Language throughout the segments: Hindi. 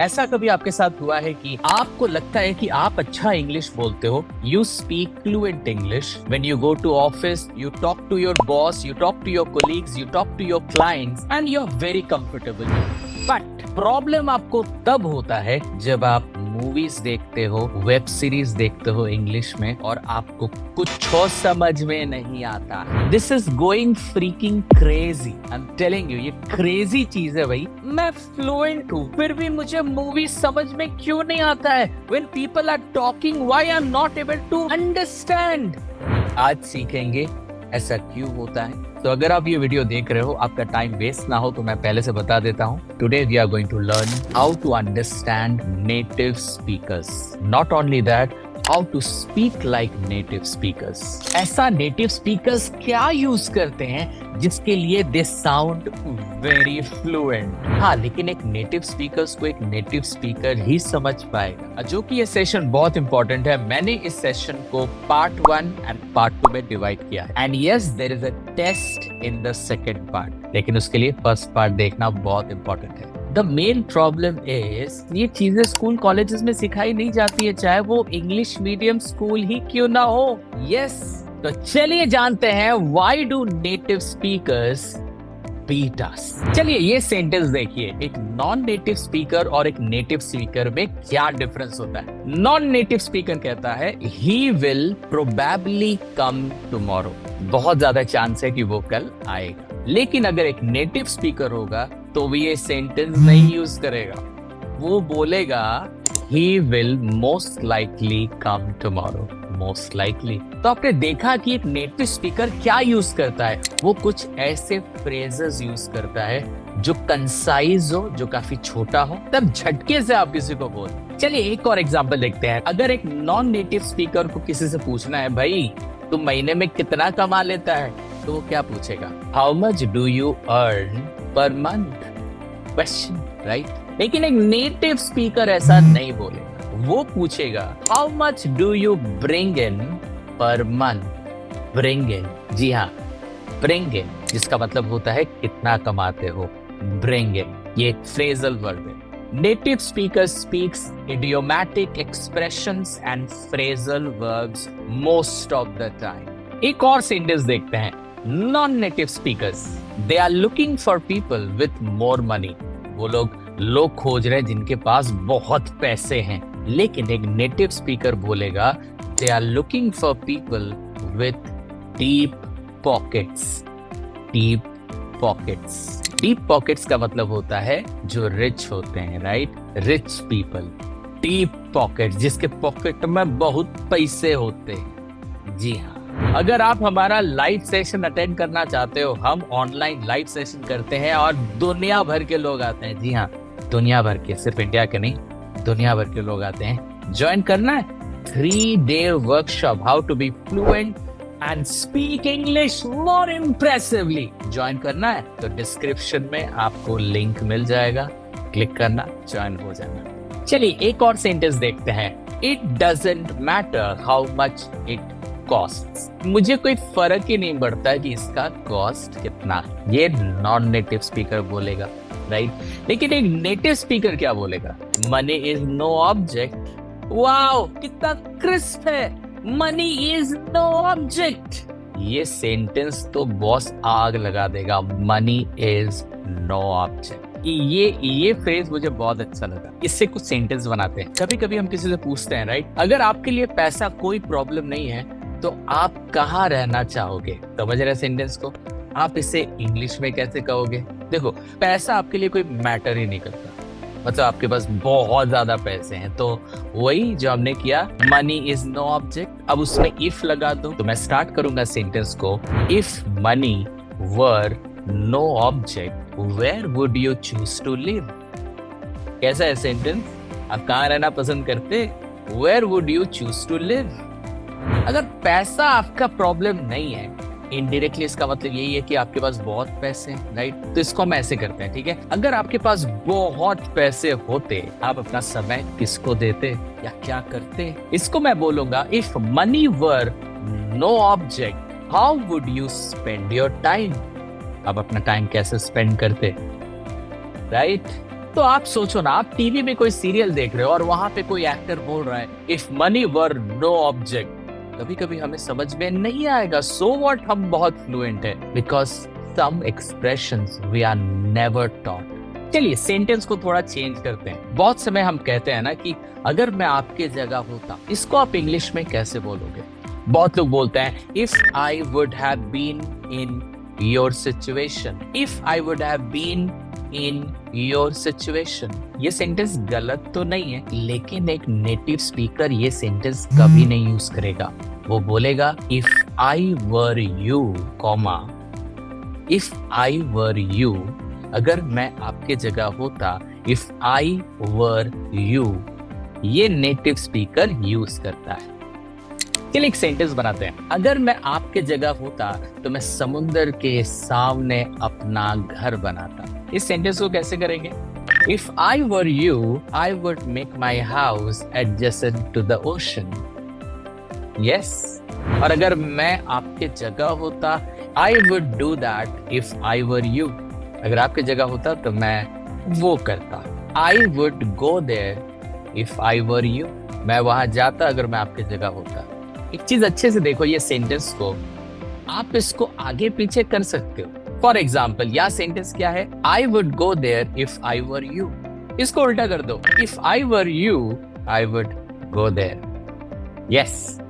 ऐसा कभी आपके साथ हुआ है कि आपको लगता है कि आप अच्छा इंग्लिश बोलते हो, you speak fluent English, when you go to office, you talk to your boss, you talk to your colleagues, you talk to your clients and you are very comfortable. But problem आपको तब होता है जब आप मूवीज देखते हो, वेब सीरीज देखते हो इंग्लिश में और आपको कुछ समझ में नहीं आता। This is going freaking crazy, I am telling you, ये क्रेजी चीज है भाई। मैं फ्लुएंट हूँ फिर भी मुझे मूवी समझ में क्यों नहीं आता है? When people are talking why I am not able to understand. आज सीखेंगे ऐसा क्यों होता है। तो अगर आप ये वीडियो देख रहे हो, आपका टाइम वेस्ट ना हो तो मैं पहले से बता देता हूँ। Today we are going to learn how to understand native speakers, not only that, how to speak like native speakers. ऐसा नेटिव स्पीकर्स क्या यूज करते हैं जिसके लिए दे साउंड वेरी फ्लुएंट। हाँ, लेकिन एक नेटिव स्पीकर्स को एक नेटिव स्पीकर ही समझ पाएगा, जो कि ये सेशन बहुत इंपॉर्टेंट है। मैंने इस सेशन को पार्ट 1 एंड पार्ट 2 में डिवाइड किया है। And yes, there is a test in the second part, लेकिन उसके लिए फर्स्ट पार्ट देखना बहुत इंपॉर्टेंट है। द मेन प्रॉब्लम इज ये चीजें स्कूल कॉलेजेस में सिखाई नहीं जाती है, चाहे वो इंग्लिश मीडियम स्कूल ही क्यों ना हो। यस, तो चलिए जानते हैं why do native speakers beat us. चलिए ये सेंटेंस देखिए, एक नॉन नेटिव स्पीकर और एक नेटिव स्पीकर में क्या डिफरेंस होता है। नॉन नेटिव स्पीकर कहता है he will probably come tomorrow, बहुत ज्यादा चांस है कि वो कल आएगा। लेकिन अगर एक नेटिव स्पीकर होगा तो वो ये सेंटेंस नहीं यूज करेगा, वो बोलेगा he will most likely come tomorrow, most likely. तो आपने देखा कि एक नेटिव स्पीकर क्या यूज करता है, वो कुछ ऐसे फ्रेजेस यूज करता है जो कंसाइज हो, जो काफी छोटा हो, तब झटके से आप किसी को बोल। चलिए एक और एग्जांपल देखते हैं। अगर एक नॉन नेटिव स्पीकर को किसी से पूछना है, भाई तुम महीने में कितना कमा लेता है, तो वो क्या पूछेगा? How much do you earn per month? Question, right? लेकिन एक नेटिव स्पीकर ऐसा नहीं बोलेगा, वो पूछेगा how much do you bring in per month? Bring in, जी हाँ, ब्रिंग इन, जिसका मतलब होता है कितना कमाते हो। ब्रिंग इन ये एक फ्रेजल वर्ड है। Native speaker speaks idiomatic expressions and phrasal verbs most of the time. एक और सेंटेंस देखते हैं। Non native speakers they are looking for people with more money, वो लोग खोज रहे हैं जिनके पास बहुत पैसे हैं। लेकिन एक नेटिव स्पीकर बोलेगा they are looking for people with deep pockets. Deep pockets, deep pockets का मतलब होता है जो रिच होते हैं, right? Rich people, deep pockets, जिसके पॉकेट में बहुत पैसे होते हैं। जी हाँ, अगर आप हमारा लाइव सेशन अटेंड करना चाहते हो, हम ऑनलाइन लाइव सेशन करते हैं और दुनिया भर के लोग आते हैं। जी हाँ, दुनिया भर के, सिर्फ इंडिया के नहीं, दुनिया भर के लोग आते हैं। ज्वाइन करना है 3-day workshop how to be fluent and speak English more impressively. Join करना है तो डिस्क्रिप्शन में आपको लिंक मिल जाएगा, क्लिक करना, ज्वाइन हो जाना। चलिए एक और सेंटेंस देखते हैं। It doesn't matter how much it cost, मुझे कोई फर्क ही नहीं पड़ता कि इसका कॉस्ट कितना है। ये नॉन नेटिव स्पीकर बोलेगा, राइट? लेकिन एक नेटिव स्पीकर क्या बोलेगा? Money is no object. Wow, कितना क्रिस्प है, मनी इज नो ऑब्जेक्ट। ये सेंटेंस तो बॉस आग लगा देगा, मनी इज नो ऑब्जेक्ट। ये फ्रेज मुझे बहुत अच्छा लगा। इससे कुछ सेंटेंस बनाते हैं। कभी कभी हम किसी से पूछते हैं, राइट, अगर आपके लिए पैसा कोई प्रॉब्लम नहीं है तो आप कहाँ रहना चाहोगे? समझ रहे सेंटेंस को? आप इसे इंग्लिश में कैसे कहोगे? देखो, पैसा आपके लिए कोई मैटर ही नहीं करता, मतलब आपके पास बहुत ज्यादा पैसे हैं, तो वही जो हमने किया, मनी इज नो ऑब्जेक्ट। अब उसमें इफ लगा दो, तो मैं स्टार्ट करूंगा सेंटेंस को, if money were no object where would you choose to live? कैसा है सेंटेंस? आप कहाँ रहना पसंद करते? Where would you choose to live? अगर पैसा आपका प्रॉब्लम नहीं है, इनडायरेक्टली इसका मतलब यही है कि आपके पास बहुत पैसे हैं, राइट? तो इसको हम ऐसे करते हैं, ठीक है? अगर आपके पास बहुत पैसे होते, आप अपना समय किसको देते या क्या करते? इसको मैं बोलूंगा, if money were no object how would you spend your time? आप अपना टाइम कैसे स्पेंड करते, राइट? तो आप सोचो ना, आप टीवी में कोई सीरियल देख रहे हो और वहां पे कोई एक्टर बोल रहा है if money were no object. कभी कभी हमें समझ में नहीं आएगा, सो व्हाट, हम बहुत फ्लुएंट है, because some expressions we are never taught. चलिए सेंटेंस को थोड़ा चेंज करते हैं। बहुत समय हम कहते हैं ना कि अगर मैं आपके जगह होता, इसको आप इंग्लिश में कैसे बोलोगे? बहुत लोग बोलते हैं if I would have been in your situation, if I would have been in your situation. ये सेंटेंस गलत तो नहीं है, लेकिन एक नेटिव स्पीकर ये सेंटेंस कभी नहीं यूज करेगा। वो बोलेगा if I were you, comma, if I were you, अगर मैं आपके जगह होता, इफ आई वर यू, ये नेटिव स्पीकर यूज करता है। चलिए एक सेंटेंस बनाते हैं। अगर मैं आपके जगह होता तो मैं समुद्र के सामने अपना घर बनाता। इस सेंटेंस को कैसे करेंगे? If I were you, I would make my house adjacent to the ocean. Yes. और अगर मैं आपके जगह होता, I would do that if I were you. अगर आपके जगह होता तो मैं वो करता। I would go there if I were you. मैं वहां जाता अगर मैं आपके जगह होता। एक चीज अच्छे से देखो, ये सेंटेंस को आप इसको आगे पीछे कर सकते हो। फॉर एग्जाम्पल, यह सेंटेंस क्या है? I would go there if I were you. इसको उल्टा कर दो, if I were you, I would go there. Yes.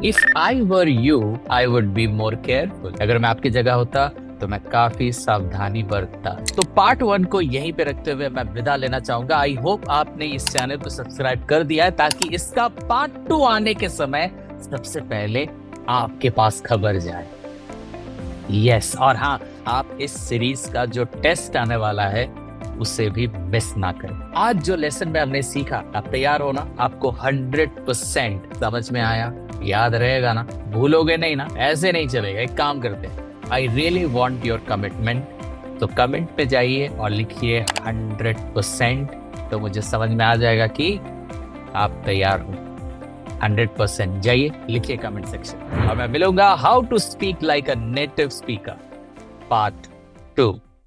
If I were you, I would be more careful. अगर मैं आपकी जगह होता तो मैं काफी सावधानी बरतता। तो पार्ट 1 को यहीं पे रखते हुए मैं विदा लेना चाहूंगा। आई होप आपने इस चैनल को सब्सक्राइब कर दिया है, ताकि इसका पार्ट 2 आने के समय सबसे पहले आपके पास खबर जाए। यस। और हाँ, आप इस सीरीज का जो टेस्ट आने वाला है उसे भी मिस ना करें। आज जो लेसन में हमने सीखा, आप तैयार हो ना? आपको 100% समझ में आया, याद रहेगा ना? भूलोगे नहीं ना? ऐसे नहीं चलेगा। एक काम करते हैं, I really want your commitment. तो कमेंट पे जाइए और लिखिए 100%, तो मुझे समझ में आ जाएगा कि आप तैयार हो। 100% जाइए, लिखिए कमेंट सेक्शन, और मैं मिलूंगा how to speak like a native speaker part 2।